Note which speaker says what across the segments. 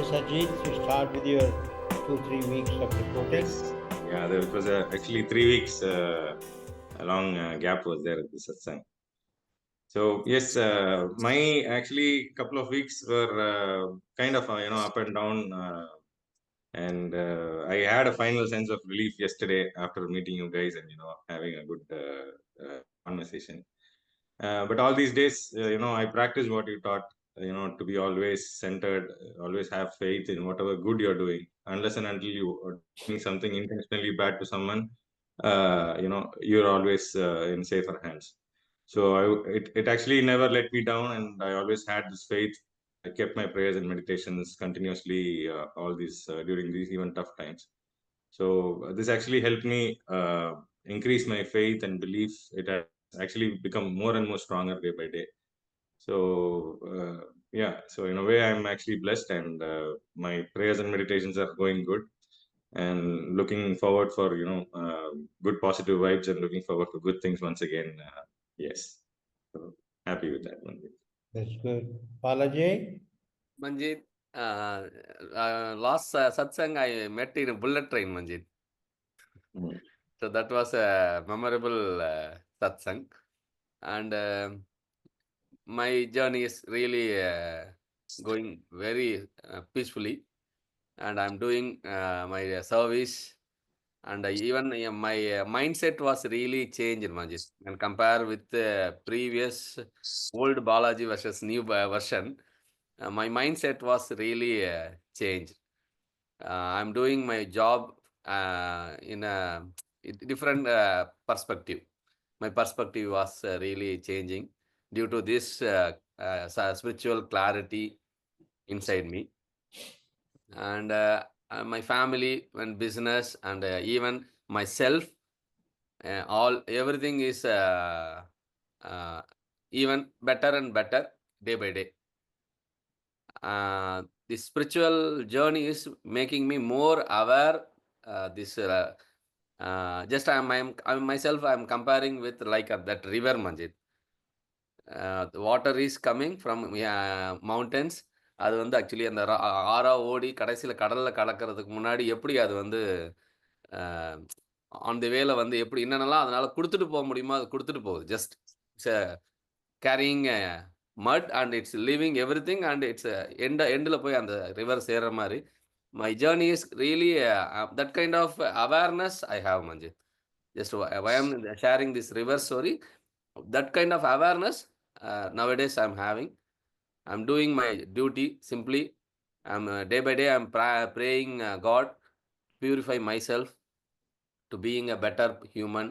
Speaker 1: Sajid, to start with your 2-3 weeks of reporting.
Speaker 2: Yes. Yeah, there was actually 3 weeks. A long gap was there at the satsang. So yes, my actually couple of weeks were kind of up and down, and I had a final sense of relief yesterday after meeting you guys and having a good conversation. But all these days, I practice what you taught. To be always centered, always have faith in whatever good you're doing. Unless and until you are doing something intentionally bad to someone, you're always in safer hands. So it actually never let me down, and I always had this faith. I kept my prayers and meditations continuously all these during these even tough times. So this actually helped me increase my faith and belief. It has actually become more and more stronger day by day. So yeah, so in a way, I'm actually blessed, and my prayers and meditations are going good, and looking forward for good positive vibes, and looking forward to good things once again. Yes, so happy with that one.
Speaker 1: That's good. Balaji?
Speaker 3: Manjit, last satsang I met in a bullet train, Manjit.
Speaker 2: Mm.
Speaker 3: So that was a memorable satsang. And my journey is really going very peacefully. And I'm doing my service. And even my mindset was really changed, Manjit. And compare with the previous old Balaji versus new version, my mindset was really changed. I'm doing my job in a different perspective. My perspective was really changing due to this spiritual clarity inside me. And my family and business and even myself, everything is even better and better day by day. The spiritual journey is making me more aware. This just I'm myself. I'm comparing with like that river, Manjit. The water is coming from mountains. அது வந்து actually அந்த ஆறா ஓடி கடைசியில் கடலில் கலக்கிறதுக்கு முன்னாடி எப்படி அது வந்து ஆன் தி வேல வந்து எப்படி என்னென்னலாம் அதனால் கொடுத்துட்டு போக முடியுமோ அது கொடுத்துட்டு போகுது. Just it's carrying mud and it's leaving everything and it's எண்டில் போய் அந்த ரிவர் சேர்ற மாதிரி my journey is really that kind of awareness I have, Manjit. Just I am sharing this river story. That kind of awareness nowadays I'm having. I'm doing my duty simply. I'm day by day I'm praying God purify myself to being a better human.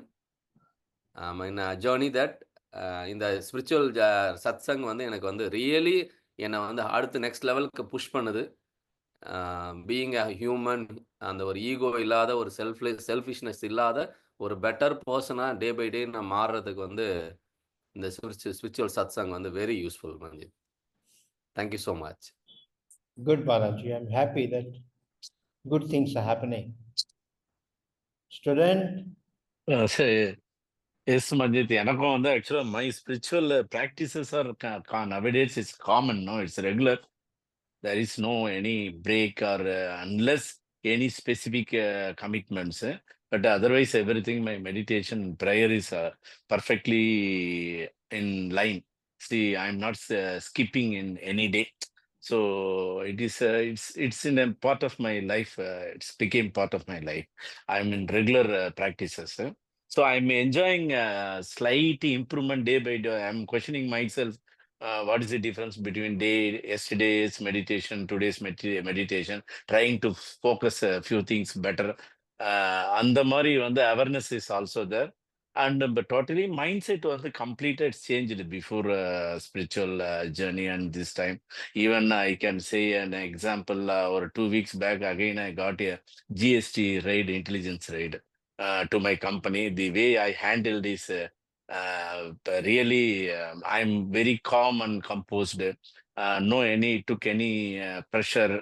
Speaker 3: In a journey that இந்த spiritual satsang வந்து எனக்கு வந்து really என்னை வந்து அடுத்த next லெவலுக்கு push பண்ணுது. Being a human, அந்த ஒரு ஈகோ இல்லாத, ஒரு செல்ஃபிஷ்னஸ் இல்லாத ஒரு பெட்டர் பர்சனாக டே பை டே நான் மாறுறதுக்கு வந்து இந்த ஸ்பிரிச்சுவல் சத்சங் வந்து very useful, Manjeet. Thank you so much.
Speaker 1: Good, Balaji. I'm happy that good things are happening. Student?
Speaker 4: Yes, Manjit. எனக்கும் வந்து ஆக்சுவலாக my spiritual practices are nowadays it's common, no? It's regular. There is no any break or unless any specific commitments. But otherwise, everything, my meditation, prayer is perfectly in line. See, I'm not skipping in any day. So it is. It's in a part of my life. It's became part of my life. I'm in regular practices. So I'm enjoying slight improvement day by day. I'm questioning myself. What is the difference between yesterday's meditation, today's meditation? Trying to focus a few things better. And the Mari on the awareness is also there. And but totally mindset was the completed changed before spiritual journey, and this time even I can say an example. Or 2 weeks back again I got a GST raid, intelligence raid to my company. The way I handled is really I'm very calm and composed. No any took any pressure,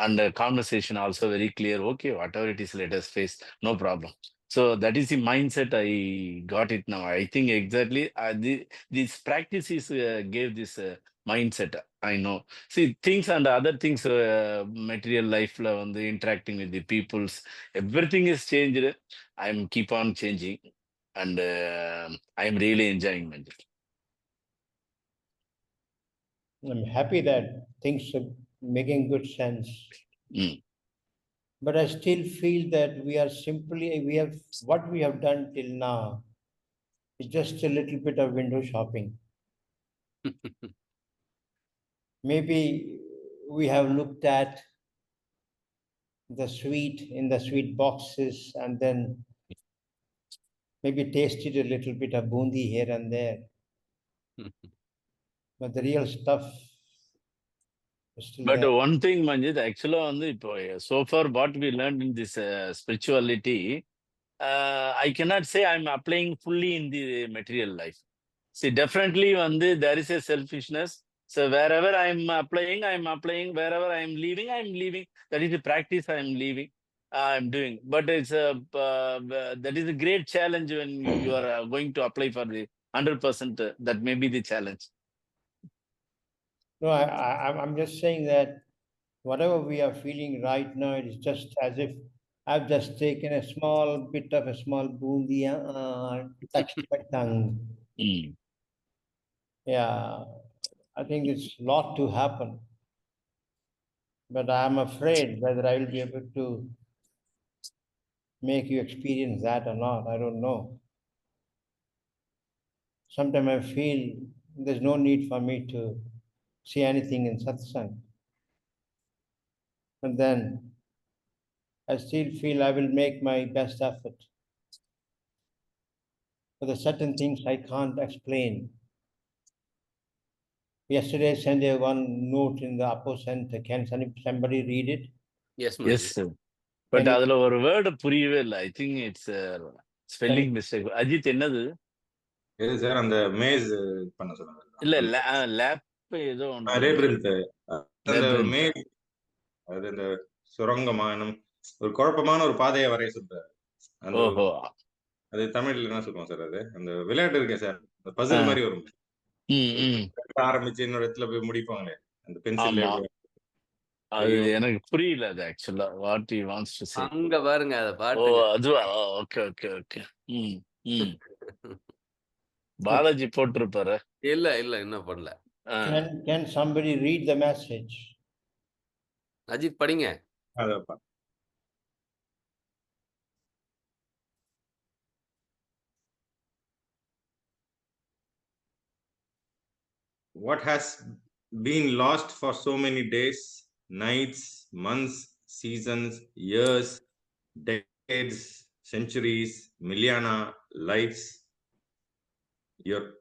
Speaker 4: and the conversation also very clear. Okay, whatever it is, let us face, no problem. So that is the mindset I got it now. I think exactly this practice is gave this mindset. I know. See, things and other things, material life, interacting with the peoples, everything is changed. I'm keep on changing, and I'm really enjoying my life.
Speaker 1: I'm happy that things are making good sense.
Speaker 4: Mm.
Speaker 1: But I still feel that what we have done till now is just a little bit of window shopping. Maybe we have looked at the sweet boxes and then maybe tasted a little bit of bundi here and there. But the real stuff is still
Speaker 4: But
Speaker 1: there.
Speaker 4: one thing, Manjit, actually, so far what we learned in this spirituality, I cannot say I'm applying fully in the material life. See, definitely there is a selfishness. So wherever I'm applying. Wherever I'm leaving. That is the practice I'm leaving. I'm doing. But it's that is a great challenge when you are going to apply for the 100%. That may be the challenge.
Speaker 1: No, I'm just saying that whatever we are feeling right now, it is just as if I've just taken a small bit of a small bundi, touched my tongue.
Speaker 4: Mm.
Speaker 1: Yeah, I think it's a lot to happen. But I'm afraid whether I will be able to make you experience that or not. I don't know. Sometimes I feel there's no need for me to see anything in satsang. But then I still feel I will make my best effort. But there's certain things I can't explain. Yesterday, I sent one note in the upper center. Can somebody read it?
Speaker 3: Yes,
Speaker 4: Yes,
Speaker 3: Manji.
Speaker 4: sir. But
Speaker 1: Can you,
Speaker 4: அதுல ஒரு word புரியவே இல்லை. I think it's
Speaker 1: can you,
Speaker 4: spelling mistake. Ajith என்னது?
Speaker 2: எது sir அந்த maze பண்ண சொன்னாங்க
Speaker 4: இல்ல
Speaker 2: அந்த
Speaker 4: லேப் ஏதோ ஒன்று வருமே.
Speaker 2: லேபிரின்த் அந்த
Speaker 4: லேபிரின்த்.
Speaker 2: மேல் அது இந்த சுரங்கமானம் ஒரு குழப்பமான ஒரு பாதையை வரைய சொல்றாரு அந்த
Speaker 4: ஓஹோ.
Speaker 2: அது தமிழ்ல என்ன சொல்லுவோம் சார் அது அந்த விளையாட்டு இருக்கே சார் அந்த
Speaker 4: ஆ.
Speaker 2: பசில் மாதிரி வரும்
Speaker 4: ம்,
Speaker 2: ஒரு
Speaker 4: ம்.
Speaker 2: இடத்துல ஆரம்பிச்சு இன்னொரு இடத்துல போய் முடிப்பாங்களே அந்த பென்சில்
Speaker 4: ஆமா.
Speaker 2: எப்படி
Speaker 4: அது
Speaker 2: தெய்வம்
Speaker 4: எனக்கு புரியல அது ஆக்சுவலா what he wants to say.
Speaker 3: அங்க பாருங்க அத
Speaker 4: ஓ,
Speaker 3: பாட்டுங்க.
Speaker 4: அதுவா? Okay, okay, okay. ம், ம். பாலாஜி போட்டிருப்பாரு.
Speaker 3: இல்ல இல்ல இன்னும் பண்ணல.
Speaker 4: ஆ.
Speaker 1: can somebody read the message?
Speaker 3: Ajith படிங்க.
Speaker 2: அதப்பா what has been lost for so many days, nights, months, seasons, years, decades, centuries, millennia, lives. Your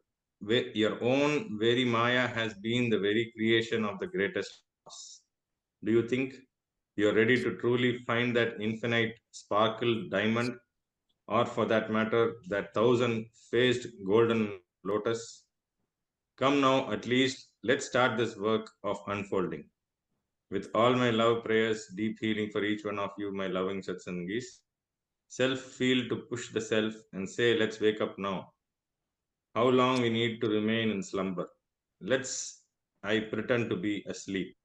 Speaker 2: your own very Maya has been the very creation of the greatest loss. Do you think you're ready to truly find that infinite sparkle diamond, or for that matter, that thousand-faced golden lotus? Come now, at least, let's start this work of unfolding. With all my love, prayers, deep healing for each one of you, my loving satsangis. Self feel to push the self and say, let's wake up now. How long we need to remain in slumber? Let's, I pretend to be asleep.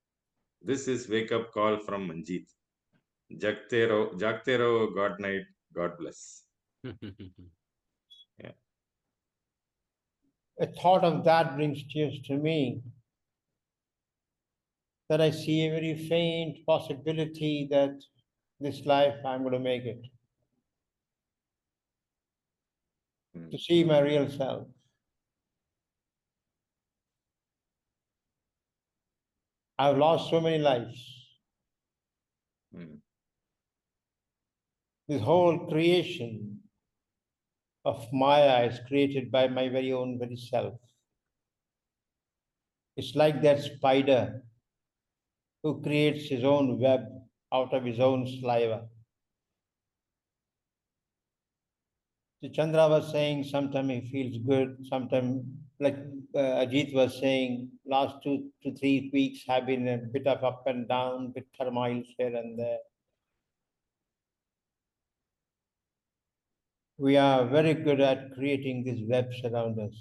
Speaker 2: This is wake up call from Manjeet. Jagtero, God night, God bless. Yeah.
Speaker 1: A thought of that brings tears to me. That I see a very faint possibility that this life I'm going to make it. To see my real self. I've lost so many lives. This whole creation of Maya is created by my very own very self. It's like that spider who creates his own web out of his own saliva. So Chandra was saying sometimes he feels good, sometimes like Ajit was saying, last 2 to 3 weeks have been a bit of up and down, bit turmoil here and there. We are very good at creating these webs around us.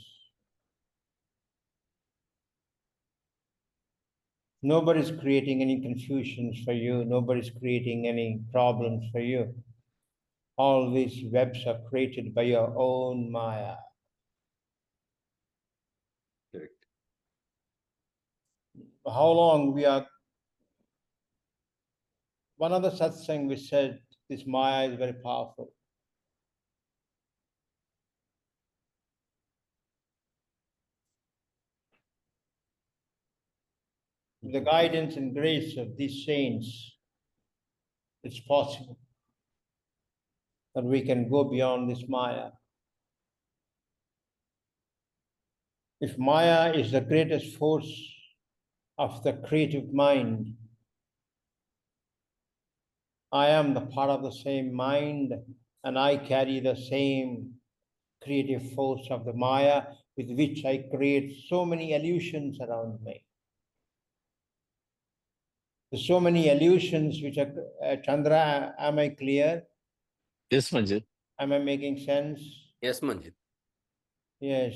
Speaker 1: Nobody's creating any confusions for you. Nobody's creating any problems for you. All these webs are created by your own Maya.
Speaker 2: Correct.
Speaker 1: How long we are. One other satsang we said this Maya is very powerful. With the guidance and grace of these saints, it's possible that we can go beyond this Maya. If Maya is the greatest force of the creative mind, I am the part of the same mind and I carry the same creative force of the Maya with which I create so many illusions around me. There's so many illusions which are, Chandra, am I clear?
Speaker 4: Yes, Manjit.
Speaker 1: Am I making sense?
Speaker 3: Yes, Manjit.
Speaker 1: Yes.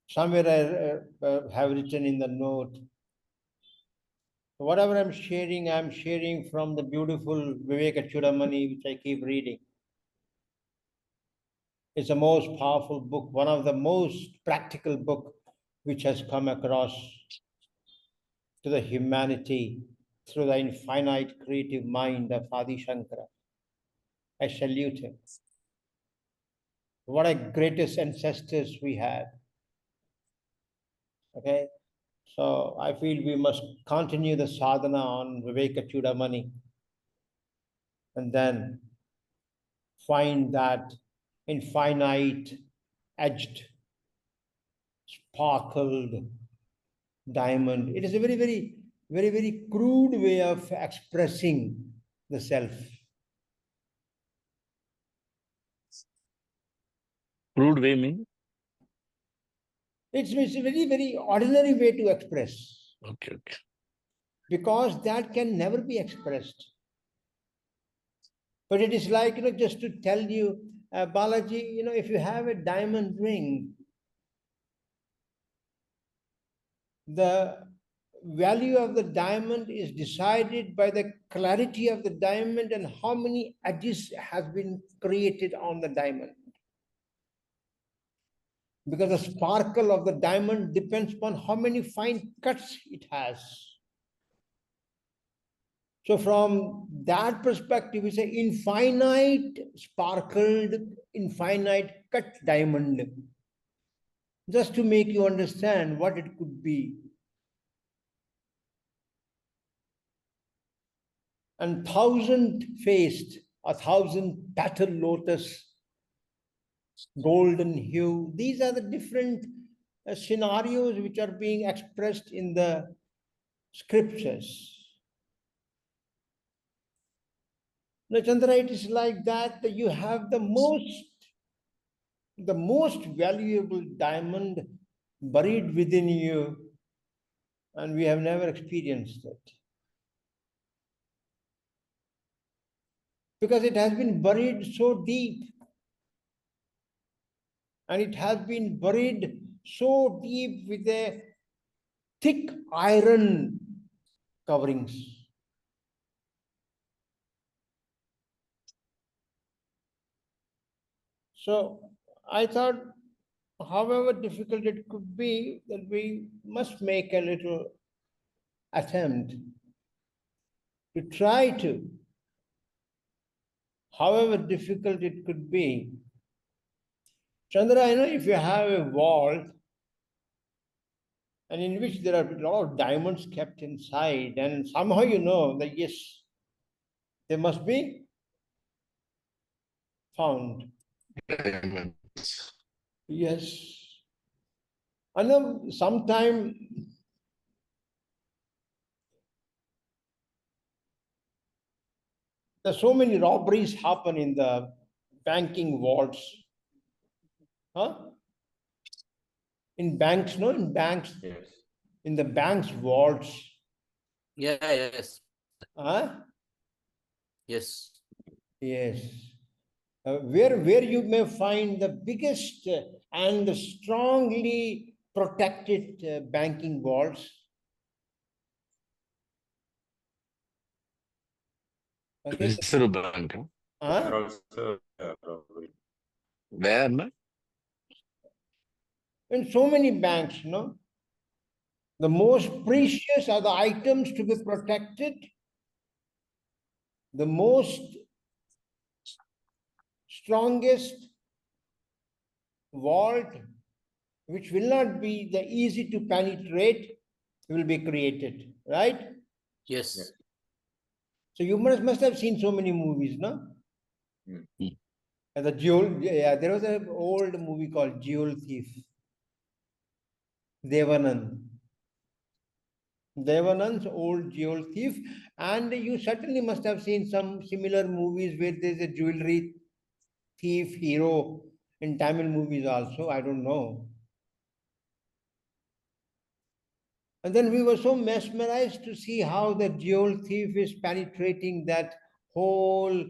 Speaker 1: Somewhere I have written in the note, whatever I'm sharing from the beautiful Viveka Chudamani, which I keep reading. It's the most powerful book, one of the most practical book which has come across to the humanity through the infinite creative mind of Adi Shankara. I salute him. What a greatest ancestors we have. Okay, so I feel we must continue the sadhana on Viveka Chudamani and then find that infinite, edged, sparkled diamond. It is a very crude way of expressing the self.
Speaker 4: Crude way mean?
Speaker 1: It's a very ordinary way to express.
Speaker 4: Okay, okay.
Speaker 1: Because that can never be expressed. But it is like, just to tell you, Balaji, if you have a diamond ring, the value of the diamond is decided by the clarity of the diamond and how many edges has been created on the diamond. Because the sparkle of the diamond depends upon how many fine cuts it has. So from that perspective, it's an infinite sparkled, infinite cut diamond. Just to make you understand what it could be. And 1,000-faced, 1,000-petal lotus, golden hue. These are the different scenarios which are being expressed in the scriptures. Now, Chandra, it is like that you have the most valuable diamond buried within you, and we have never experienced it. Because it has been buried so deep. And it has been buried so deep with a thick iron coverings. So I thought, however difficult it could be, that we must make a little attempt to try to, however difficult it could be. Chandra, if you have a vault and in which there are a lot of diamonds kept inside, and somehow that yes, they must be found. Yes. And then sometime there's so many robberies happen in the banking vaults. Huh? In banks, no? In banks.
Speaker 2: Yes.
Speaker 1: In the banks vaults.
Speaker 3: Yeah, yes.
Speaker 1: Huh?
Speaker 3: Yes.
Speaker 1: Yes. Where you may find the biggest and strongly protected banking vaults, Okay.
Speaker 4: Reserve Bank.
Speaker 2: They're
Speaker 1: Huh?
Speaker 2: also probably.
Speaker 4: Where? No?
Speaker 1: In so many banks, no? The most precious are the items to be protected. The most strongest vault, which will not be the easy to penetrate, will be created, right?
Speaker 3: Yes.
Speaker 2: Yes.
Speaker 1: So you must have seen so many movies, no?
Speaker 2: Mm.
Speaker 1: And the jewel, yeah, there was an old movie called Jewel Thief. Devanand. Devanand's old jewel thief, and you certainly must have seen some similar movies where there's a jewelry thief hero in Tamil movies also. I don't know. And then we were so mesmerized to see how the jewel thief is penetrating that whole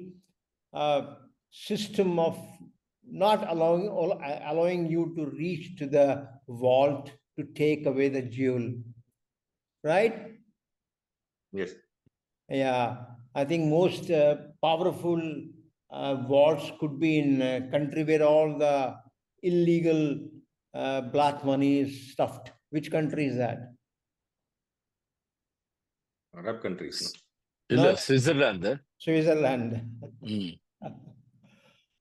Speaker 1: system of not allowing you to reach to the vault to take away the jewel, right?
Speaker 2: Yes.
Speaker 1: Yeah, I think most powerful vaults could be in a country where all the illegal black money is stuffed. Which country is that?
Speaker 2: Arab countries.
Speaker 1: No,
Speaker 4: Switzerland.
Speaker 1: Switzerland.
Speaker 4: Mm.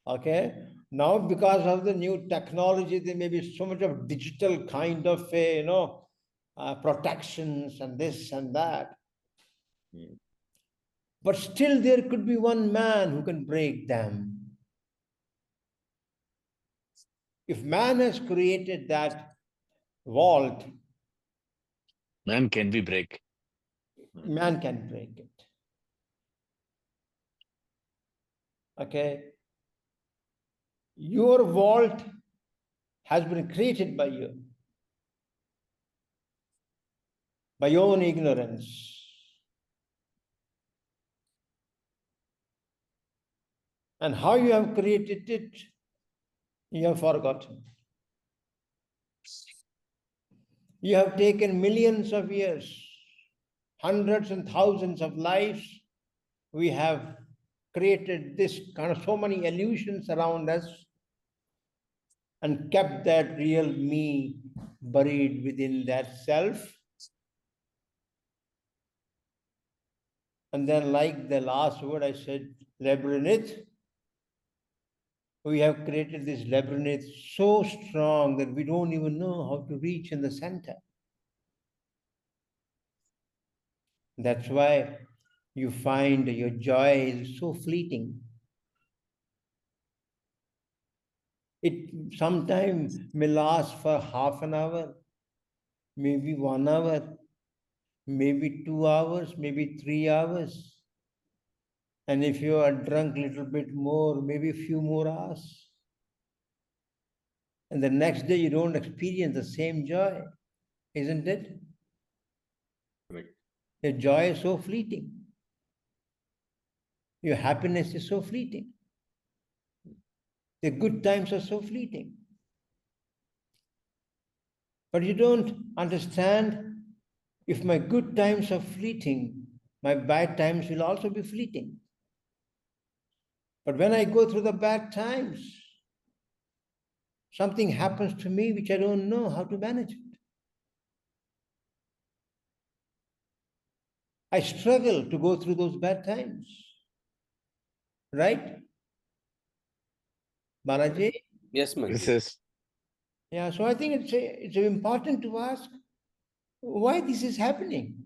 Speaker 1: Okay. Now, because of the new technology, there may be so much of digital kind of protections and this and that.
Speaker 2: Mm.
Speaker 1: But still, there could be one man who can break them. If man has created that vault,
Speaker 4: Man can be break.
Speaker 1: man can break it. Okay. Your vault has been created by you, by your own ignorance. And how you have created it, you have forgotten. You have taken millions of years, hundreds and thousands of lives. We have created this kind of so many illusions around us and kept that real me buried within that self. And then, like the last word I said, labyrinth, we have created this labyrinth so strong that we don't even know how to reach in the center. That's why you find your joy is so fleeting. It sometimes may last for half an hour, maybe 1 hour, maybe 2 hours, maybe 3 hours. And if you are drunk a little bit more, maybe a few more hours. And the next day you don't experience the same joy, isn't it?
Speaker 2: Right.
Speaker 1: Your joy is so fleeting. Your happiness is so fleeting. The good times are so fleeting. But you don't understand, if my good times are fleeting, my bad times will also be fleeting. But when I go through the bad times, something happens to me which I don't know how to manage it. I struggle to go through those bad times. Right? Balaji?
Speaker 3: Yes,
Speaker 4: This
Speaker 3: Manji.
Speaker 4: is
Speaker 1: Yeah, so I think it's important to ask why this is happening.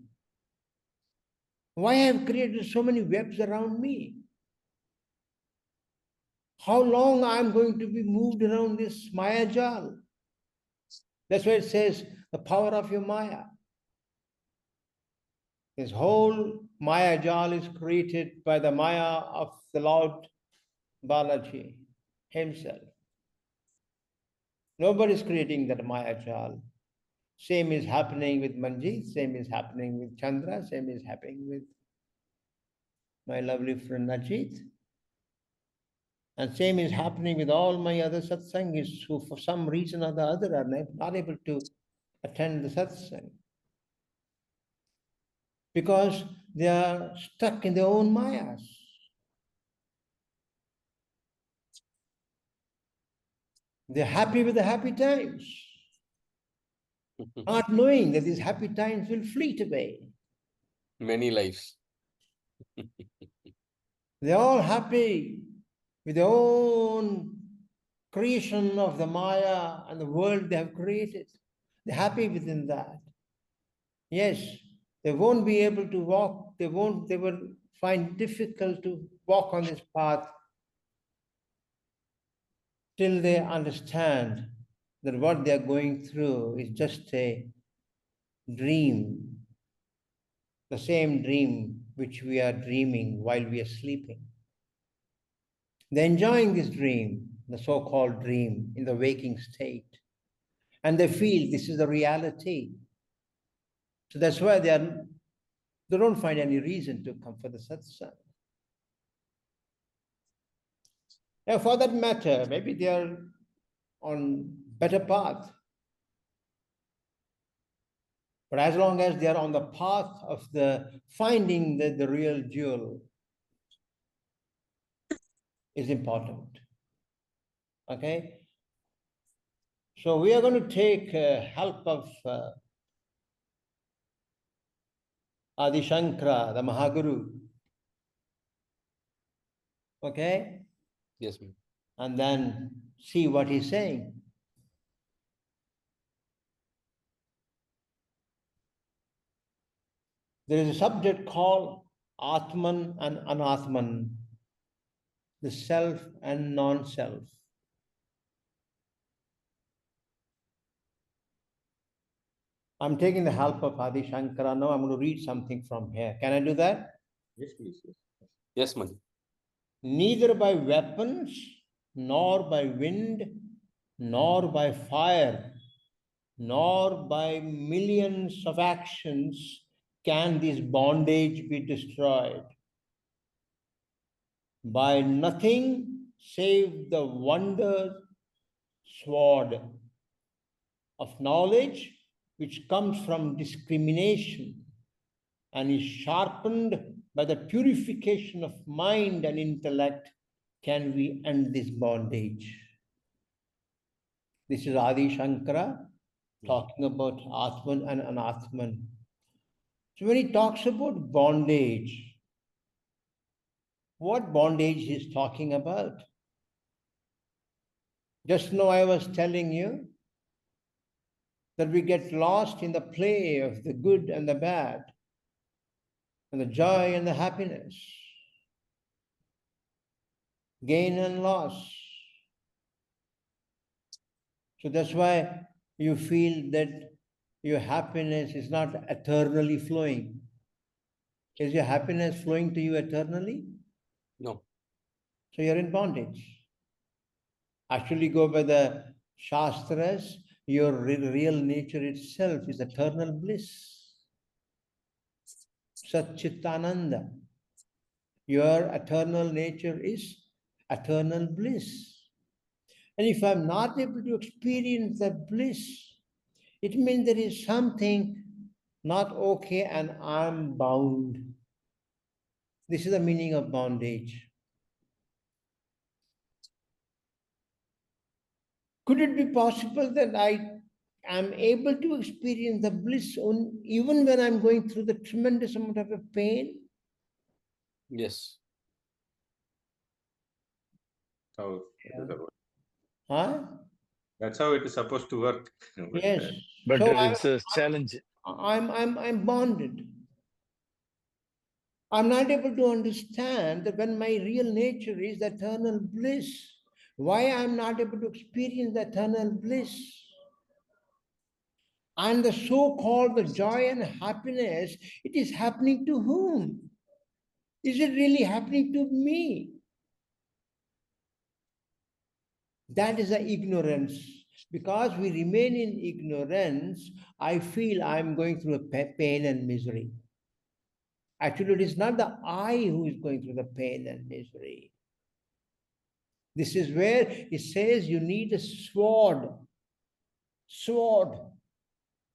Speaker 1: Why I have created so many webs around me? How long I'm going to be moved around this Maya Jal? That's why it says the power of your Maya. This whole Maya Jal is created by the Maya of the Lord Balaji himself. Nobody is creating that Maya Jal. Same is happening with Manjeet, same is happening with Chandra, same is happening with my lovely friend Ajit. And same is happening with all my other satsangis who for some reason or the other are not able to attend the satsang. Because they are stuck in their own mayas. They're happy with the happy times, not knowing that these happy times will fleet away.
Speaker 3: Many lives.
Speaker 1: They're all happy with their own creation of the Maya and the world they have created. They're happy within that. Yes, they won't be able to walk, they will find difficult to walk on this path till they understand that what they are going through is just a dream, the same dream which we are dreaming while we are sleeping. They're enjoying this dream, the so-called dream, in the waking state. And they feel this is the reality. So that's why they don't find any reason to come for the satsang. Now, for that matter, maybe they are on better path. But as long as they are on the path of the finding the real jewel is important. Okay? So we are going to take help of Adi Shankara, the Mahaguru. Okay?
Speaker 3: Yes, ma'am.
Speaker 1: And then see what he's saying. There is a subject called Atman and Anatman, the self and non-self. I'm taking the help of Adi Shankara now. I'm going to read something from here. Can I do that?
Speaker 2: Yes, please. Yes.
Speaker 3: Yes, ma'am.
Speaker 1: Neither by weapons, nor by wind, nor by fire, nor by millions of actions can this bondage be destroyed. By nothing save the wonder sword of knowledge which comes from discrimination and is sharpened by the purification of mind and intellect can we end this bondage. This is Adi Shankara talking about Atman and Anatman. So when he talks about bondage, what bondage he's talking about? Just now I was telling you that we get lost in the play of the good and the bad, and the joy and the happiness, gain and loss. So that's why you feel that your happiness is not eternally flowing. Is your happiness flowing to you eternally?
Speaker 3: No.
Speaker 1: So you're in bondage. Actually, go by the Shastras, your real nature itself is eternal bliss. Satchitananda. Your eternal nature is eternal bliss. And if I'm not able to experience that bliss, it means there is something not okay and I'm bound. This is the meaning of bondage. Could it be possible that I am able to experience the bliss even when I'm going through the tremendous amount of a pain?
Speaker 3: Yes.
Speaker 2: How it is about.
Speaker 1: Huh?
Speaker 2: That's how it is supposed to work. But,
Speaker 1: Yes.
Speaker 4: But
Speaker 1: So
Speaker 4: it's a challenge.
Speaker 1: I'm bonded. I'm not able to understand that when my real nature is eternal bliss, why I'm not able to experience the eternal bliss. And the so-called the joy and happiness, it is happening to whom? Is it really happening to me? That is the ignorance. Because we remain in ignorance, I feel I'm going through a pain and misery. Actually, it is not the I who is going through the pain and misery. This is where it says you need a sword. Sword.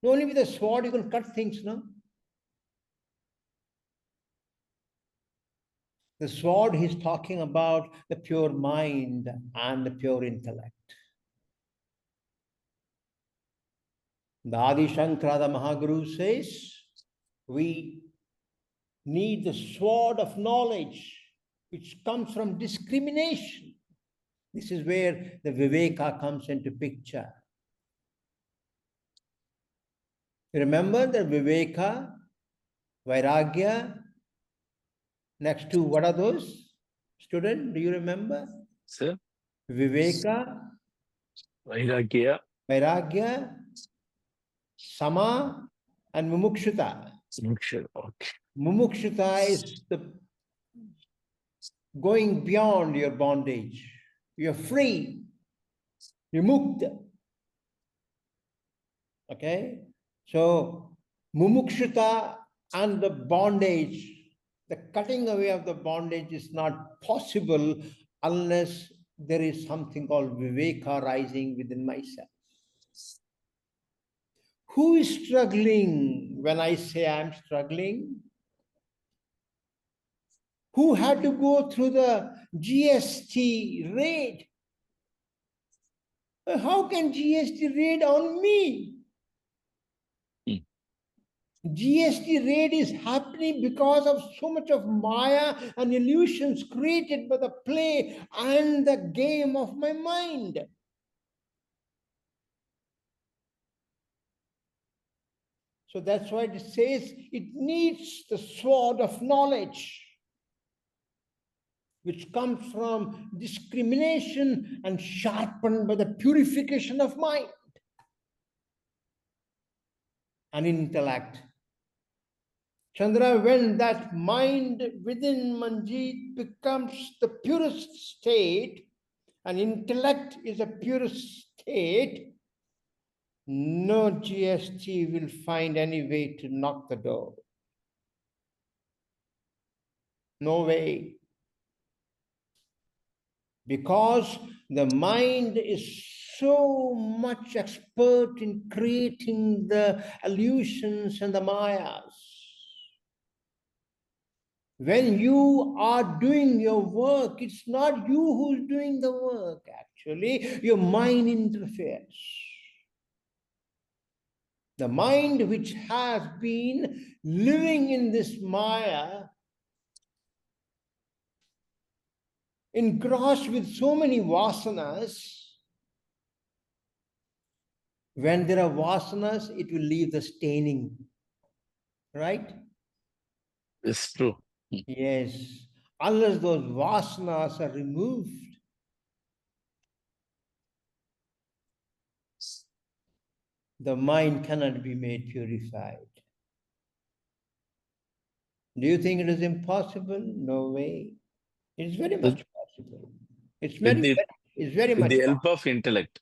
Speaker 1: Only with a sword you can cut things, no? The sword he's talking about the pure mind and the pure intellect. The Adi Shankara, the Mahaguru says, we need the sword of knowledge, which comes from discrimination. This is where the Viveka comes into picture. You remember the Viveka, Vairagya, next to what are those? Student, do you remember?
Speaker 4: Sir,
Speaker 1: Viveka,
Speaker 4: Vairagya,
Speaker 1: Vairagya, Sama, and Mumukshita.
Speaker 4: okay.
Speaker 1: Mumukshita is the going beyond your bondage. You're free. You're mukta. Okay? So, mumukshita and the bondage, the cutting away of the bondage is not possible unless there is something called Viveka rising within myself. Who is struggling when I say I'm struggling? Who had to go through the GST raid? How can GST raid on me? GST raid is happening because of so much of Maya and illusions created by the play and the game of my mind. So that's why it says it needs the sword of knowledge, which comes from discrimination and sharpened by the purification of mind and intellect. Chandra, when that mind within Manjeet becomes the purest state, and intellect is a purest state, no GST will find any way to knock the door. No way. Because the mind is so much expert in creating the illusions and the mayas. When you are doing your work, it's not you who's doing the work, actually. Your mind interferes. The mind which has been living in this Maya, engrossed with so many vasanas, when there are vasanas, it will leave the staining. Right?
Speaker 4: It's true.
Speaker 1: Yes. Unless those vasanas are removed, the mind cannot be made purified. Do you think it is impossible? No way. It's very much possible. It's very
Speaker 4: With
Speaker 1: much
Speaker 4: the
Speaker 1: possible.
Speaker 4: help of intellect.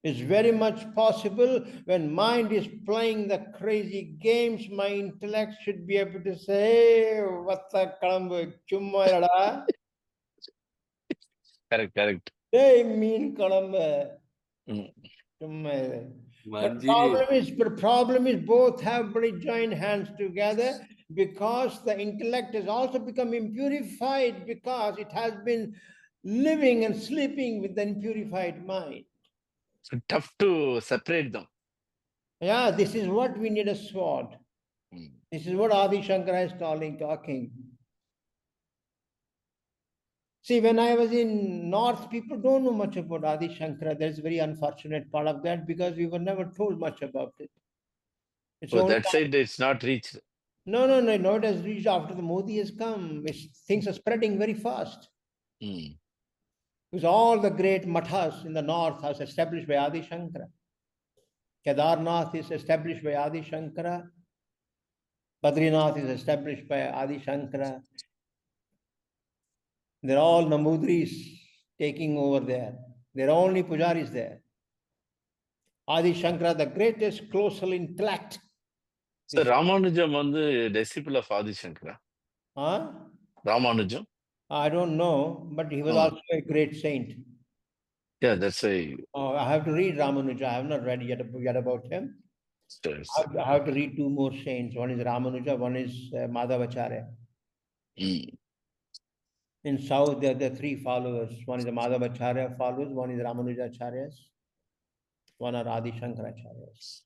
Speaker 1: It's very much possible. When mind is playing the crazy games, my intellect should be able to say, hey, what's that kalambu? Chumma irada.
Speaker 4: Correct.
Speaker 1: Hey, mean kalambu.
Speaker 4: Mm.
Speaker 1: Chumma. But
Speaker 3: Manji,
Speaker 1: problem is both have very joined hands together, because the intellect has also become impurified because it has been living and sleeping with the impurified mind.
Speaker 4: So tough to separate them.
Speaker 1: Yeah, this is what we need, a sword.
Speaker 4: Mm.
Speaker 1: This is what Adi Shankara is talking. See, when I was in North, people don't know much about Adi Shankara. That's a very unfortunate part of that, because we were never told much about it. It's
Speaker 4: So
Speaker 1: only
Speaker 4: that side it's not reached.
Speaker 1: No, it has reached after the Modi has come. Things are spreading very fast.
Speaker 4: Mm.
Speaker 1: Because all the great mathas in the north are established by Adi Shankara. Kedarnath is established by Adi Shankara. Badrinath is established by Adi Shankara. They're all Namudris taking over there. There are only pujaris there. Adi Shankara, the greatest colossal intellect.
Speaker 4: So Ramanujam the disciple of Adi Shankara.
Speaker 1: Huh?
Speaker 4: Ramanujam?
Speaker 1: I don't know, but he was also a great saint.
Speaker 4: Yeah, that's a...
Speaker 1: I have to read Ramanuja. I have not read yet about him. I have to read two more saints. One is Ramanuja, one is Madhavacharya. In South, there are three followers. One is the Madhavacharya followers, one is Ramanujacharya's, one are Adi Shankaracharyas.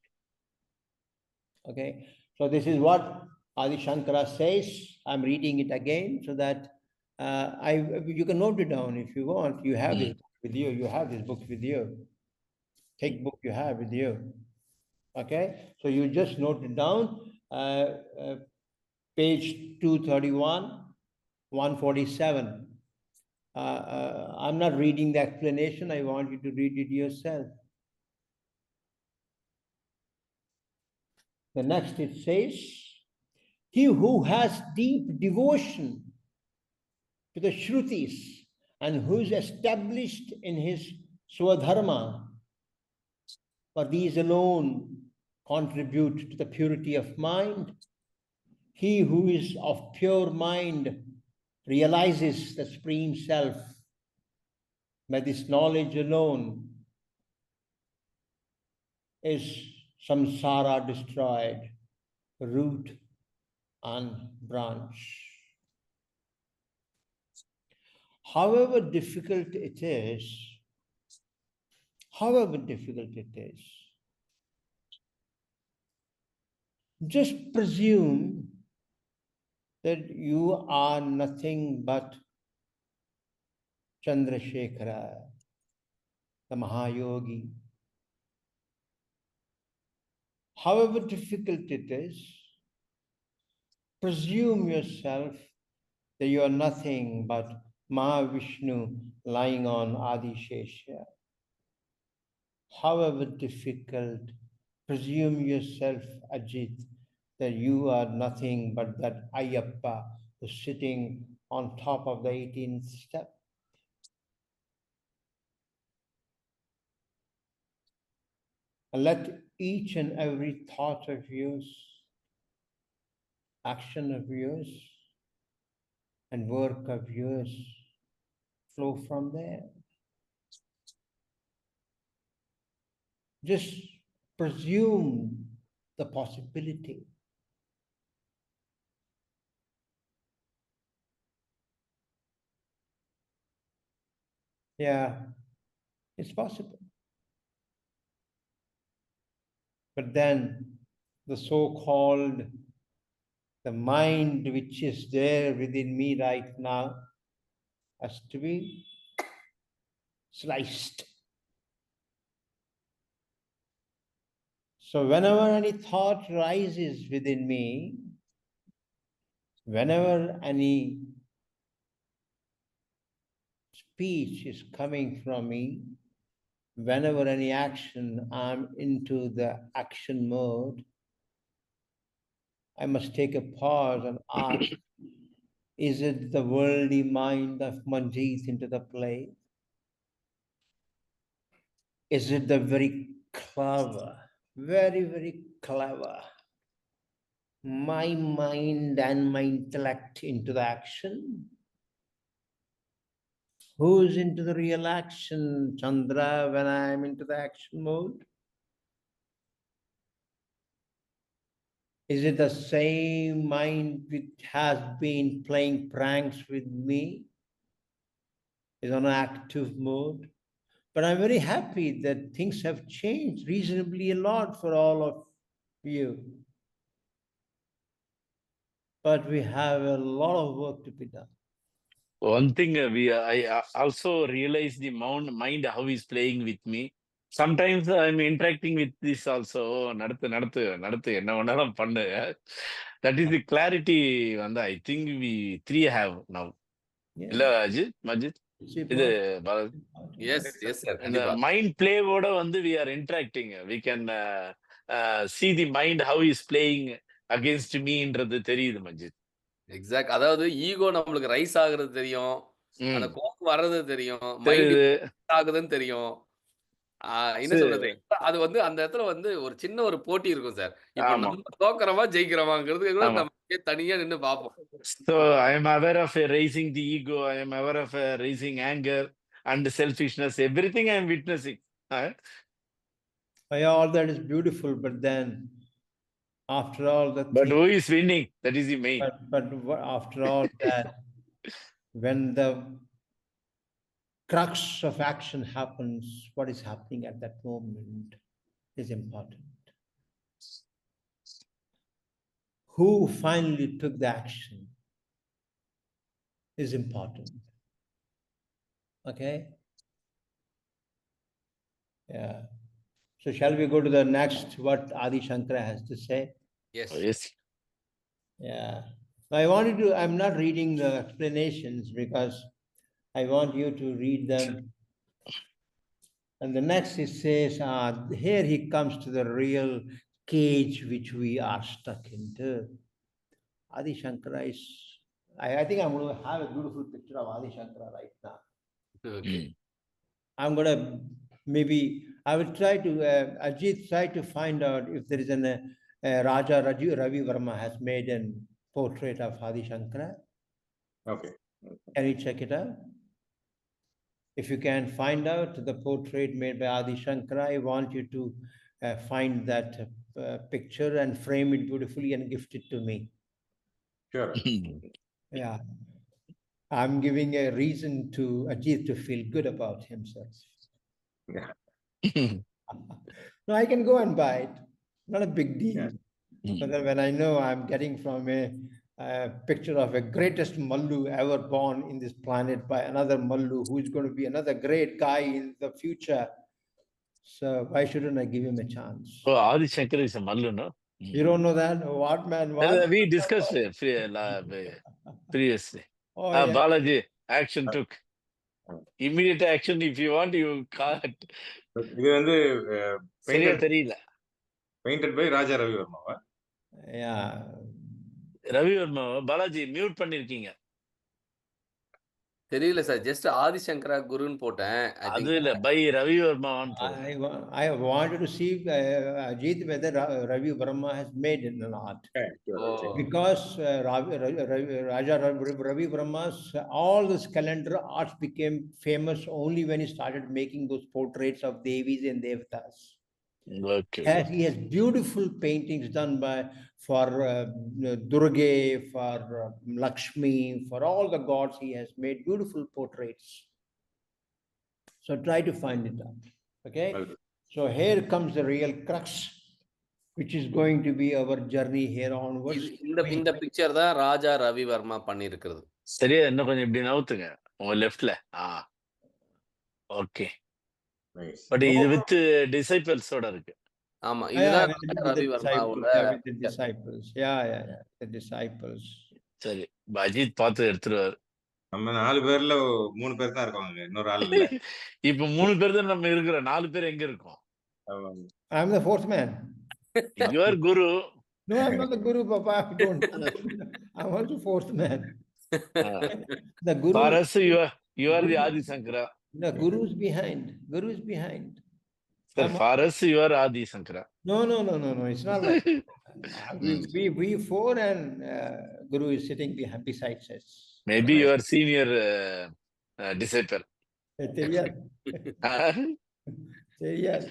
Speaker 1: Okay, so this is what Adi Shankara says. I'm reading it again so that you can note it down if you want. You have this book with you. You have this book with you. Take book you have with you. Okay, so you just note it down. Page 231, 147. I'm not reading the explanation. I want you to read it yourself. The next it says, he who has deep devotion to the Shrutis and who is established in his Swadharma, for these alone contribute to the purity of mind. He who is of pure mind realizes the Supreme Self. By this knowledge alone is samsara destroyed, root and branch. However difficult it is, just presume that you are nothing but Chandrasekhara, the Mahayogi. However difficult it is, presume yourself that you are nothing but Mahavishnu lying on Adi Shesha. However difficult, presume yourself, Ajit, that you are nothing but that Ayyappa who's sitting on top of the 18th step. And let each and every thought of yours, action of yours, and work of yours flow from there. Just presume the possibility. Yeah, it's possible. But then the so-called, the mind which is there within me right now has to be sliced. So whenever any thought rises within me, whenever any speech is coming from me, whenever any action, I'm into the action mode, I must take a pause and ask, is it the worldly mind of Manjeet into the play? Is it the very clever, very, very clever, my mind and my intellect into the action? Who's into the real action, Chandra, when I'm into the action mode? Is it the same mind which has been playing pranks with me? Is on active mode? But I'm very happy that things have changed reasonably a lot for all of you. But we have a lot of work to be done.
Speaker 4: One thing I also realize the mind how he's playing with me. Sometimes I'm interacting with this also. நடத்து என்ன வேணாலும் பண்ணு. That is the clarity and I think we three have now. இல்ல அஜித் மஜித் இது
Speaker 3: S yes sir
Speaker 4: இந்த
Speaker 3: கண்டிப்பா
Speaker 4: mind பிளேவோட we are interacting. We can see the mind how is playing against meன்றது தெரியுது Majid.
Speaker 3: Exact. அதாவது ஈகோ நம்மளுக்கு ரைஸ் ஆகுறது தெரியும், அந்த கோபம் வர்றது தெரியும், மைண்ட் ஆகுதுன்னு தெரியும். என்ன சொல்றது, அது வந்து அந்த இடத்துல வந்து ஒரு சின்ன ஒரு போட்டி இருக்கும் சார். இப்போ நம்ம தோக்குறோமா ஜெயிக்கிறோமாங்கிறது கூட நம்ம தனியா நின்னு பார்ப்போம்.
Speaker 4: So I am aware of raising the ego. I am aware of raising anger and selfishness. Everything I am witnessing.
Speaker 1: All that is beautiful, but then after all that.
Speaker 4: But who is winning? That is the main.
Speaker 1: But after all that, when the crux of action happens, what is happening at that moment is important. who finally took the action is important. Okay? Yeah. So shall we go to the next, what Adi Shankara has to say?
Speaker 3: Yes.
Speaker 4: Yes.
Speaker 1: Yeah. I'm not reading the explanations because I want you to read them. And the next it says, here he comes to the real cage which we are stuck into. Adi Shankara is, I think I'm going to have a beautiful picture of Adi Shankara right now.
Speaker 3: Okay.
Speaker 1: I'm going to, maybe, I will try to, Ajit, try to find out if there is an, Raja Ravi Verma has made a portrait of Adi Shankara.
Speaker 2: Okay.
Speaker 1: Can you check it out? If you can find out the portrait made by Adi Shankara, I want you to find that picture and frame it beautifully and gift it to me.
Speaker 2: Sure.
Speaker 1: Yeah. I'm giving a reason to Ajit to feel good about himself.
Speaker 2: Yeah.
Speaker 1: No, I can go and buy it. Not a big deal.
Speaker 2: Yeah.
Speaker 1: But then when I know I'm getting from a picture of a greatest Mallu ever born in this planet by another Mallu who is going to be another great guy in the future. So why shouldn't I give him a chance?
Speaker 4: Oh, Adi Shankar is a Mallu, no?
Speaker 1: You don't know that? What, man? What?
Speaker 4: We discussed it previously.
Speaker 1: Oh, yeah.
Speaker 4: Balaji, action took. Immediate action, if you want, you can't.
Speaker 2: இது வந்து
Speaker 4: சரியா தெரியல.
Speaker 2: painted by Raja Ravi Verma.
Speaker 1: Yeah.
Speaker 4: Ravi Varma Balaji mute பண்ணிருக்கீங்க.
Speaker 3: தெரியல sir. Just Adi Shankara குருன்னு போட்டேன்.
Speaker 4: அது இல்ல, பை ரவி வர்மான்னு போடுங்க.
Speaker 1: I wanted to see Ajit whether Ravi Verma has made it or not.
Speaker 2: Okay, sure.
Speaker 1: Because Raja Ravi Verma's all this calendar arts became famous only when he started making those portraits of Devis and Devatas.
Speaker 4: Okay.
Speaker 1: He has beautiful paintings done for Durga, for Lakshmi, for all the gods. He has made beautiful portraits. So try to find it out. Okay.
Speaker 2: Well,
Speaker 1: So here comes the real crux, which is going to be our journey here onwards.
Speaker 3: இந்த picture தான் ராஜா ரவி வர்மா பண்ணியிருக்கிறது.
Speaker 4: சரியா, இன்னும் கொஞ்சம் இப்படி நவுத்துங்க உங்க லெஃப்ட்ல. Okay. But இது வித் டிசைபிள்ஸோட இருக்கு.
Speaker 3: ஆமா, இதுதான் Ravi
Speaker 1: with the disciples. Yeah, the disciples.
Speaker 4: சரி, அஜித் பார்த்து எடுத்துருவாரு.
Speaker 2: நம்ம 4 பேர்ல 3 பேர் தான் இருக்காங்க, இன்னொரு ஆள் இல்ல.
Speaker 4: இப்ப 3 பேர் தான் நம்ம இருக்கிறோம். 4 பேர் எங்க இருக்கோம்?
Speaker 1: I'm the fourth man.
Speaker 4: You are Guru.
Speaker 1: No, I'm not the Guru, Papa. Don't. I'm also fourth man. The Guru.
Speaker 4: For us, you are the Adi Shankara.
Speaker 1: The Guru is behind. Guru is behind.
Speaker 4: Sir, for us, you are Adi Shankara.
Speaker 1: No. It's not like we four and Guru is sitting besides us.
Speaker 4: Maybe you are senior disciple.
Speaker 1: Yes.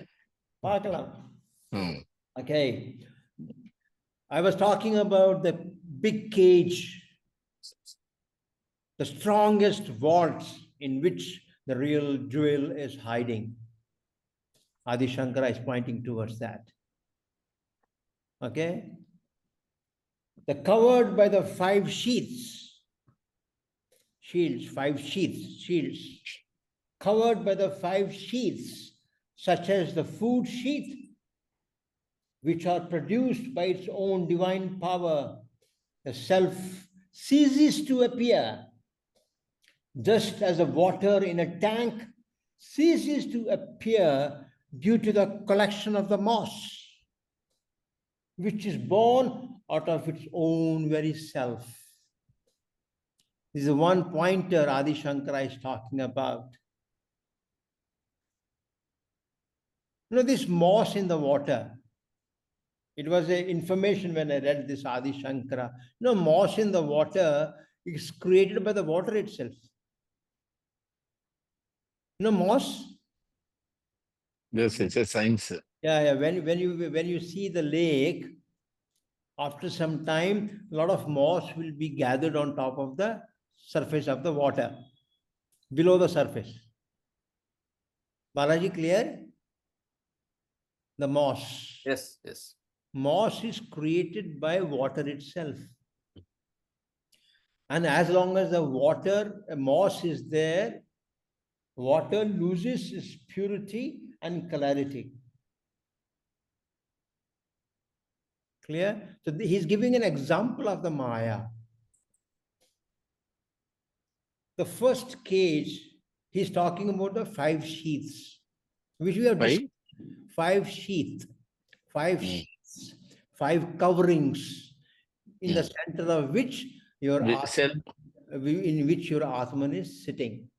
Speaker 1: Okay. I was talking about the big cage, the strongest vaults in which the real jewel is hiding. Adi Shankara is pointing towards that. Okay. The covered by the 5 shields, covered by the 5 sheaths, such as the food sheath, which are produced by its own divine power, the self ceases to appear, just as the water in a tank ceases to appear due to the collection of the moss, which is born out of its own very self. This is one pointer Adi Shankara is talking about. You know, this moss in the water, it was an information when I read this Adi Shankara. You know, moss in the water is created by the water itself. You know, moss?
Speaker 4: Yes, it's a science.
Speaker 1: Yeah. When you see the lake, after some time, a lot of moss will be gathered on top of the surface of the water, below the surface. Balaji, clear? The moss.
Speaker 3: Yes.
Speaker 1: Moss is created by water itself. And as long as the water, moss is there, water loses its purity and clarity. Clear? So he's giving an example of the Maya. The first cage, he's talking about the 5 sheaths, which we have discussed. 5 sheaths, 5 sheaths, 5 coverings, in the center of which your Atman, in which your Atman is sitting.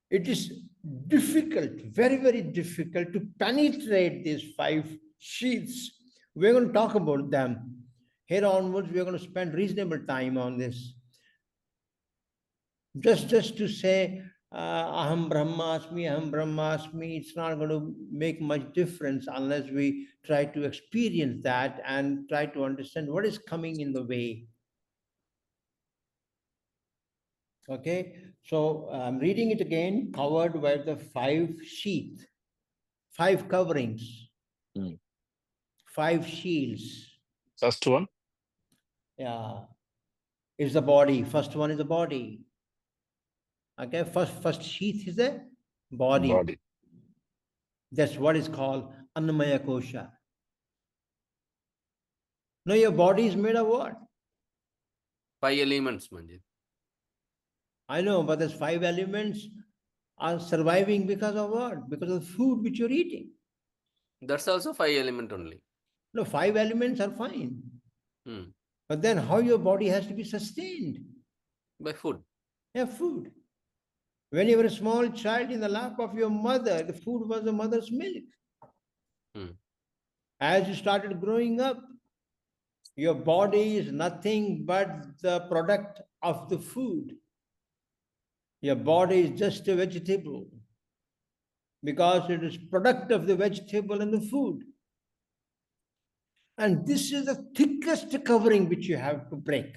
Speaker 1: It is difficult, very, very difficult to penetrate these 5 sheaths. We're going to talk about them. Here onwards, we're going to spend reasonable time on this. Just to say, Aham Brahmasmi, it's not going to make much difference unless we try to experience that and try to understand what is coming in the way. Okay, so I'm reading it again, covered by the 5 sheath, 5 coverings, 5 shields.
Speaker 4: First one?
Speaker 1: Yeah, is the body. First one is the body. Okay, first sheath is the body. That's what is called Annamaya Kosha. Now your body is made of what?
Speaker 3: 5 elements, Manjit.
Speaker 1: I know, but those 5 elements are surviving because of what? Because of the food which you're eating.
Speaker 3: That's also 5 element only.
Speaker 1: No, 5 elements are fine. But then how your body has to be sustained?
Speaker 3: By food.
Speaker 1: Yeah, food. When you were a small child in the lap of your mother, the food was the mother's milk. As you started growing up, your body is nothing but the product of the food. Your body is just a vegetable because it is product of the vegetable and the food. And this is the thickest covering which you have to break.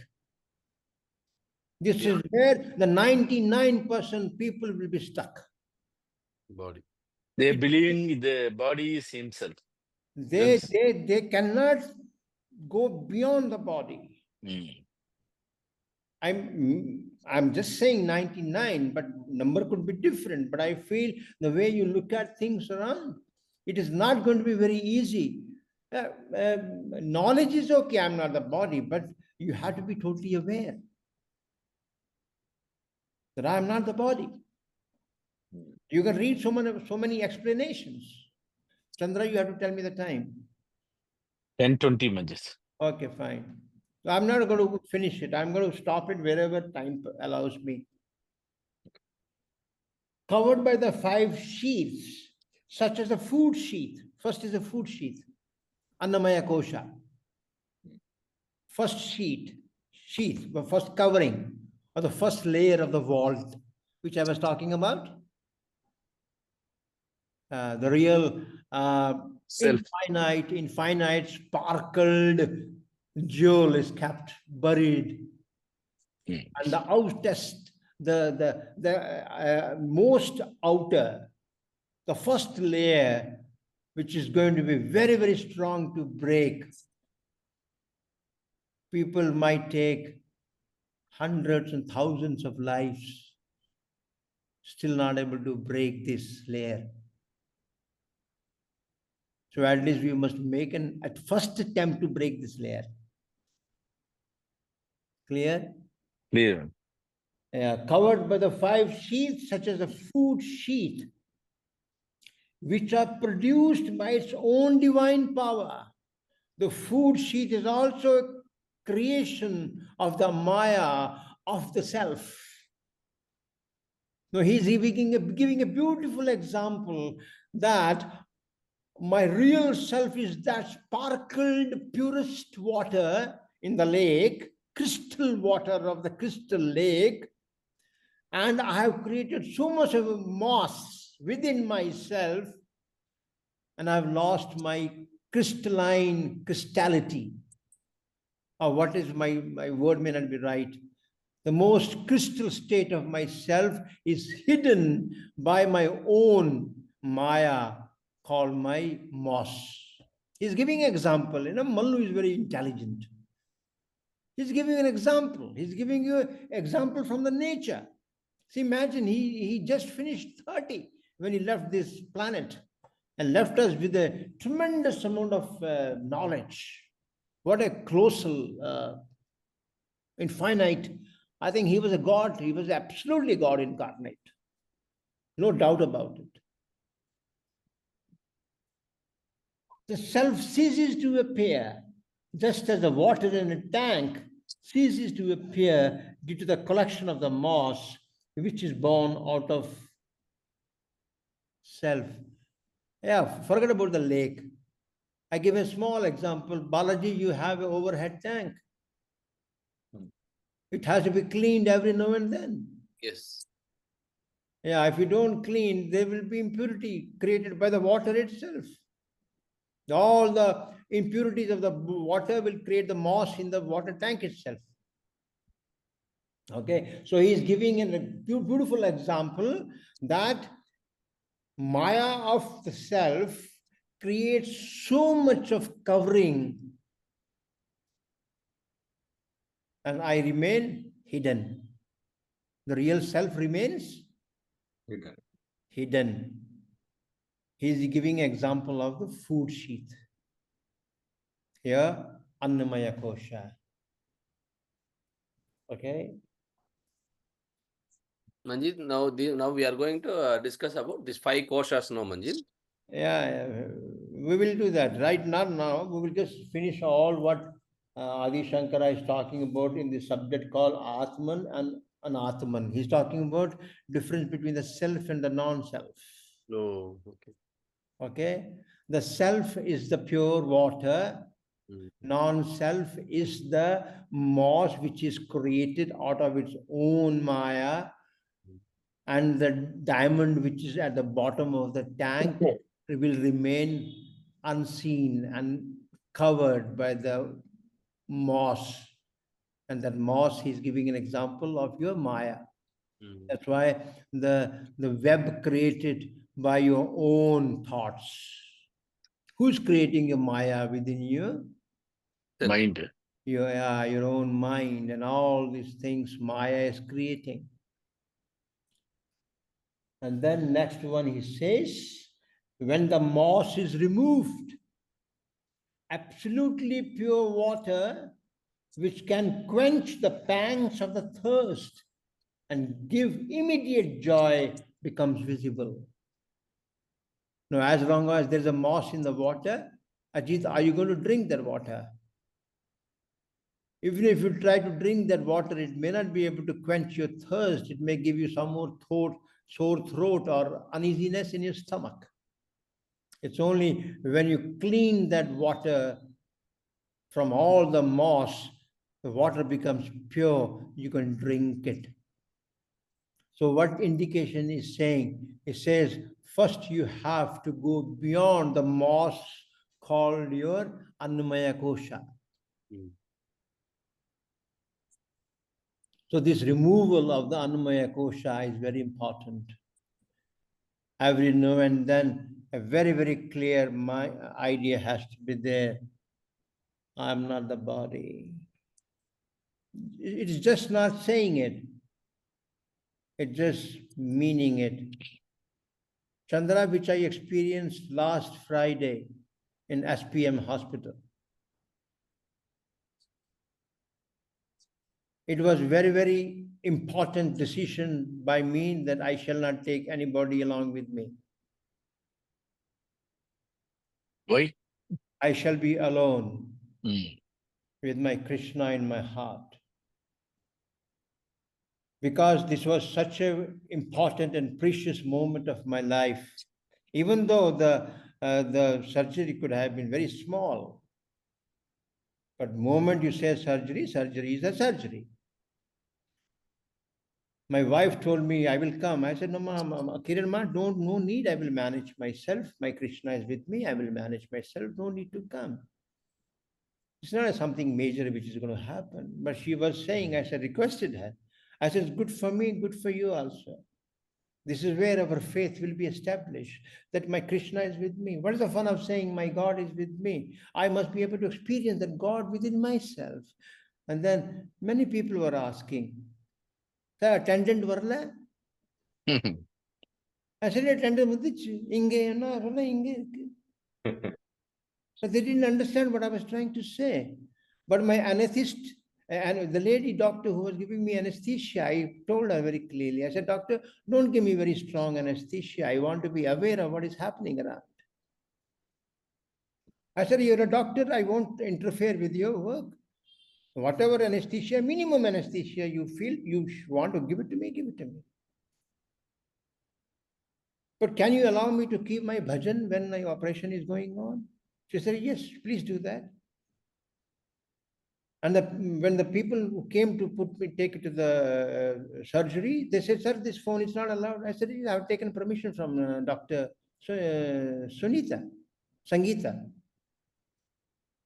Speaker 1: This is where the 99% people will be stuck.
Speaker 3: Body.
Speaker 4: They believe in the body is himself.
Speaker 1: They cannot go beyond the body. I'm just saying 99, but number could be different. But I feel the way you look at things around, it is not going to be very easy. Knowledge is okay, I'm not the body, but you have to be totally aware that I'm not the body. You can read so many explanations. Chandra, you have to tell me the time.
Speaker 4: 10:20 Manjit.
Speaker 1: Okay, fine. So I'm not going to finish it. I'm going to stop it wherever time allows me. Covered by the 5 sheaths, such as the food sheath. First is the food sheath, Annamaya Kosha. First sheath, the first covering, or the first layer of the vault, which I was talking about. The real infinite, sparkled jewel is kept buried. And the outest, the most outer, the first layer, which is going to be very, very strong to break. People might take hundreds and thousands of lives, still not able to break this layer. So at least we must make an at first attempt to break this layer. Clear?
Speaker 4: Clear.
Speaker 1: Covered by the 5 sheaths, such as the food sheath, which are produced by its own divine power. The food sheath is also a creation of the Maya of the self. Now he's giving a beautiful example that my real self is that sparkled, purest water in the lake, crystal water of the crystal lake, and I have created so much of a moss within myself, and I've lost my crystalline crystality. Or what is my word may not be right. The most crystal state of myself is hidden by my own Maya, called my moss. He's giving an example. Mallu is very intelligent. He's giving an example. He's giving you an example from the nature. See, imagine he just finished 30 when he left this planet and left us with a tremendous amount of knowledge. What a colossal, infinite. I think he was a God. He was absolutely God incarnate. No doubt about it. The self ceases to appear, just as the water in a tank ceases to appear due to the collection of the moss, which is born out of self. Yeah, forget about the lake. I give a small example. Balaji, you have an overhead tank. It has to be cleaned every now and then.
Speaker 3: Yes.
Speaker 1: Yeah, if you don't clean, there will be impurity created by the water itself. All the impurities of the water will create the moss in the water tank itself. Okay, so he is giving a beautiful example that Maya of the self creates so much of covering, and I remain hidden. The real self remains hidden. He is giving example of the food sheath. Here, Annamaya Kosha. Okay.
Speaker 3: Manjit, now we are going to discuss about these 5 koshas now, Manjit.
Speaker 1: Yeah, we will do that. Right now, we will just finish all what Adi Shankara is talking about in the subject called Atman and Anatman. He's talking about difference between the self and the non-self.
Speaker 3: No, okay.
Speaker 1: Okay? The self is the pure water. Non-self is the moss which is created out of its own Maya, and the diamond which is at the bottom of the tank will remain unseen and covered by the moss. And that moss, he's giving an example of your Maya. That's why the web created by your own thoughts. Who's creating your Maya within you?
Speaker 4: Mind.
Speaker 1: Your own mind, and all these things Maya is creating. And then next one he says, when the moss is removed, absolutely pure water which can quench the pangs of the thirst and give immediate joy becomes visible. Now, as long as there's a moss in the water, Ajit, are you going to drink that water? Even if you try to drink that water, it may not be able to quench your thirst. It may give you some more sore throat or uneasiness in your stomach. It's only when you clean that water from all the moss, the water becomes pure, you can drink it. So what indication is saying? It says, first you have to go beyond the moss called your Annamaya Kosha. So this removal of the Annamaya Kosha is very important. Every now and then, a very, very clear idea has to be there. I'm not the body. It's just not saying it. It's just meaning it. Chandra, which I experienced last Friday in SPM hospital. It was very, very important decision by me that I shall not take anybody along with me.
Speaker 4: Why?
Speaker 1: I shall be alone with my Krishna in my heart. Because this was such an important and precious moment of my life. Even though the surgery could have been very small, but the moment you say surgery, surgery is a surgery. My wife told me, I will come. I said, no, Kiran ma, no need. I will manage myself. My Krishna is with me. I will manage myself. No need to come. It's not something major which is going to happen. But she was saying, I said, requested her. I said, it's good for me, good for you also. This is where our faith will be established, that my Krishna is with me. What is the fun of saying my God is with me? I must be able to experience that God within myself. And then many people were asking, sir, attendant varla? I said, attendant mudichu, inge na varla inge. So they didn't understand what I was trying to say. But my anesthetist, and the lady doctor who was giving me anesthesia, I told her very clearly, I said, doctor, don't give me very strong anesthesia. I want to be aware of what is happening around. I said, you're a doctor, I won't interfere with your work. Whatever anesthesia, minimum anesthesia you feel you want to give it to me, give it to me. But can you allow me to keep my bhajan when my operation is going on? She said, yes, please do that. And when the people who came to take it to the surgery, they said, sir, this phone is not allowed. I said, I have taken permission from Dr. Sangeeta.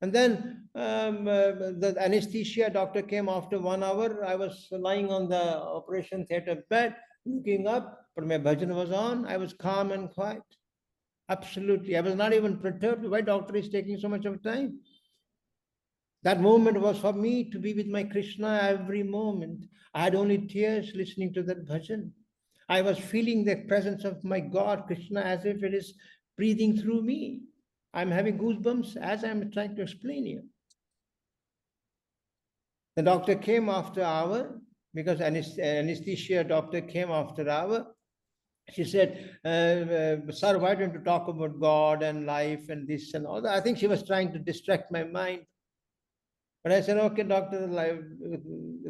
Speaker 1: And then the anesthesia doctor came after 1 hour. I was lying on the operation theater bed, looking up, but my bhajan was on. I was calm and quiet. Absolutely. I was not even perturbed. Why doctor is taking so much of time? That moment was for me to be with my Krishna every moment. I had only tears listening to that bhajan. I was feeling the presence of my God, Krishna, as if it is breathing through me. I'm having goosebumps as I'm trying to explain you. The doctor came after hour, because anesthesia doctor came after hour. She said, sir, why don't you talk about God and life and this and all that? I think she was trying to distract my mind. But I said, okay, doctor,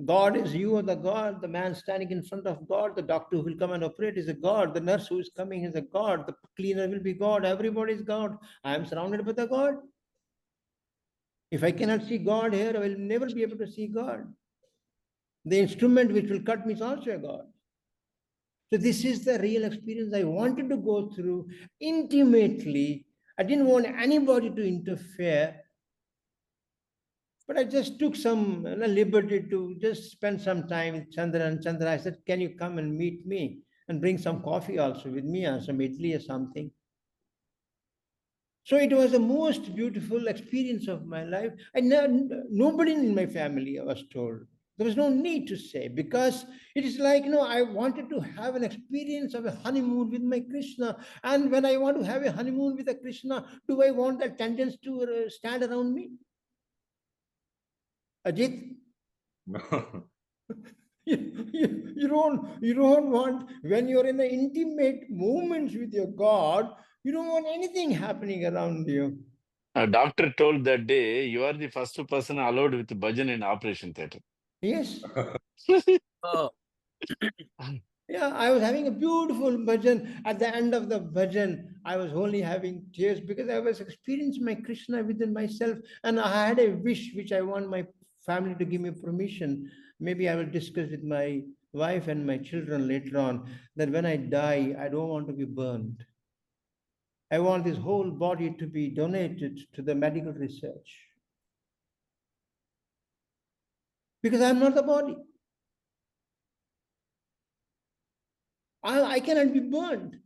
Speaker 1: God is you or the God. The man standing in front of God, the doctor who will come and operate is a God. The nurse who is coming is a God. The cleaner will be God. Everybody is God. I am surrounded by the God. If I cannot see God here, I will never be able to see God. The instrument which will cut me is also a God. So this is the real experience I wanted to go through intimately. I didn't want anybody to interfere. But I just took some liberty to just spend some time with Chandra. And Chandra, I said, can you come and meet me and bring some coffee also with me or some idli or something? So it was the most beautiful experience of my life. Nobody in my family was told. There was no need to say, because it is like, I wanted to have an experience of a honeymoon with my Krishna. And when I want to have a honeymoon with a Krishna, do I want attendants to stand around me? Ajit?
Speaker 2: No.
Speaker 1: You don't want, when you're in the intimate moments with your God, you don't want anything happening around you.
Speaker 4: A doctor told that day, you are the first person allowed with bhajan in operation theater.
Speaker 1: Yes.
Speaker 3: Oh,
Speaker 1: Yeah, I was having a beautiful bhajan. At the end of the bhajan, I was only having tears because I was experiencing my Krishna within myself. And I had a wish which I want my family to give me permission. Maybe I will discuss with my wife and my children later on, that when I die, I don't want to be burned. I want this whole body to be donated to the medical research. Because I'm not the body. I cannot be burned.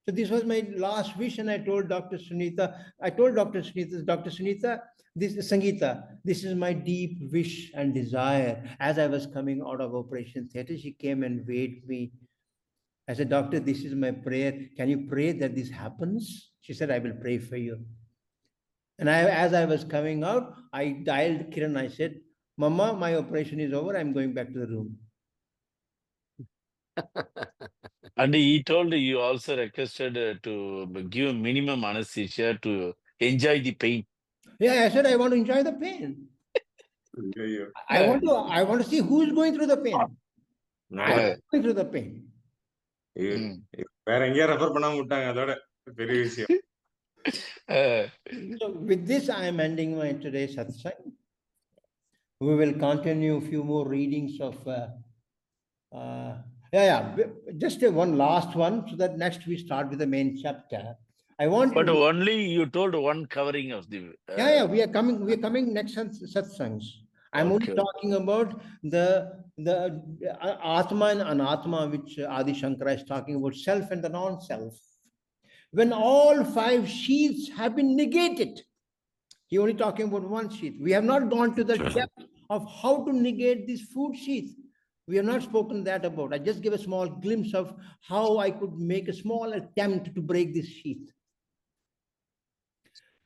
Speaker 1: So this was my last wish, and I told Dr. Sunita, Dr. Sunita, this is Sangeeta, this is my deep wish and desire. As I was coming out of operation theater, she came and weighed me. I said, doctor, this is my prayer. Can you pray that this happens? She said, I will pray for you. And as I was coming out, I dialed Kiran. I said, Mama, my operation is over. I'm going back to the room.
Speaker 4: And he told you also requested to give minimum anesthesia to enjoy the pain.
Speaker 1: Yeah, I said, I want to enjoy the pain. I want to see who is going through the pain. I'm going through the pain.
Speaker 2: வேற எங்கேயா refer பண்ணாம விட்டாங்க, அதோட பெரிய விஷயம்.
Speaker 1: So with this, I am ending my today's satsang. We will continue a few more readings of. Just one last one, so that next we start with the main chapter. I want.
Speaker 4: But only you told one covering of the.
Speaker 1: We are coming next satsangs. I'm only
Speaker 4: Okay.
Speaker 1: talking about the Atma and Anatma, which Adi Shankara is talking about, self and the non-self. When all 5 sheaths have been negated, he only talking about one sheath. We have not gone to the depth of how to negate this food sheath. We have not spoken that about. I just give a small glimpse of how I could make a small attempt to break this sheath.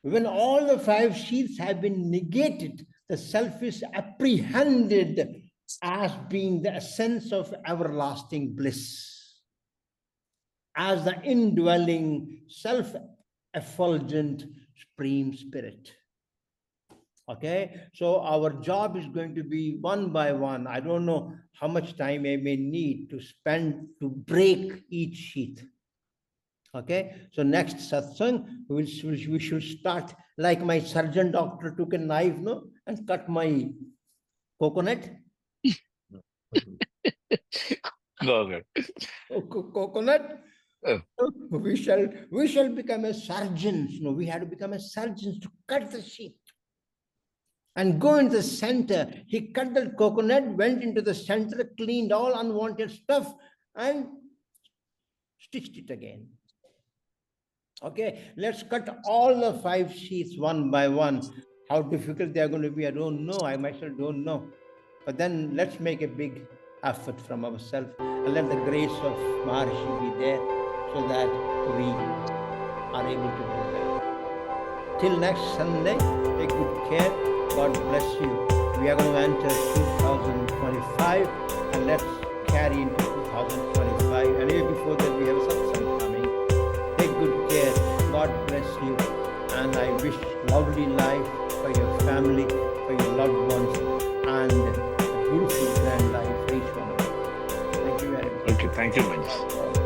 Speaker 1: When all the 5 sheaths have been negated, the self is apprehended as being the essence of everlasting bliss, as the indwelling, self-effulgent Supreme Spirit. Okay, so our job is going to be one by one. I don't know how much time I may need to spend to break each sheath. Okay, so next satsang, we should start like my surgeon doctor took a knife, no, and cut my coconut.
Speaker 4: Okay.
Speaker 1: Coconut.
Speaker 4: Oh.
Speaker 1: We shall become a surgeons. No, we had to become a surgeons to cut the sheath and go into the center. He cut the coconut, went into the center, cleaned all unwanted stuff, and stitched it again. Okay, let's cut all the 5 sheaths one by one. How difficult they are going to be, I don't know. I myself don't know. But then let's make a big effort from ourselves and let the grace of Maharshi be there so that we are able to do that. Till next Sunday, take good care. God bless you. We are going to enter 2025 and let's carry into 2025. And even before that, we have a satsang coming. Take good care. God bless you. And I wish lovely life for your family, for your loved ones, and a beautiful grand life for each one of you. Thank you very much.
Speaker 4: Okay, thank you, Manj.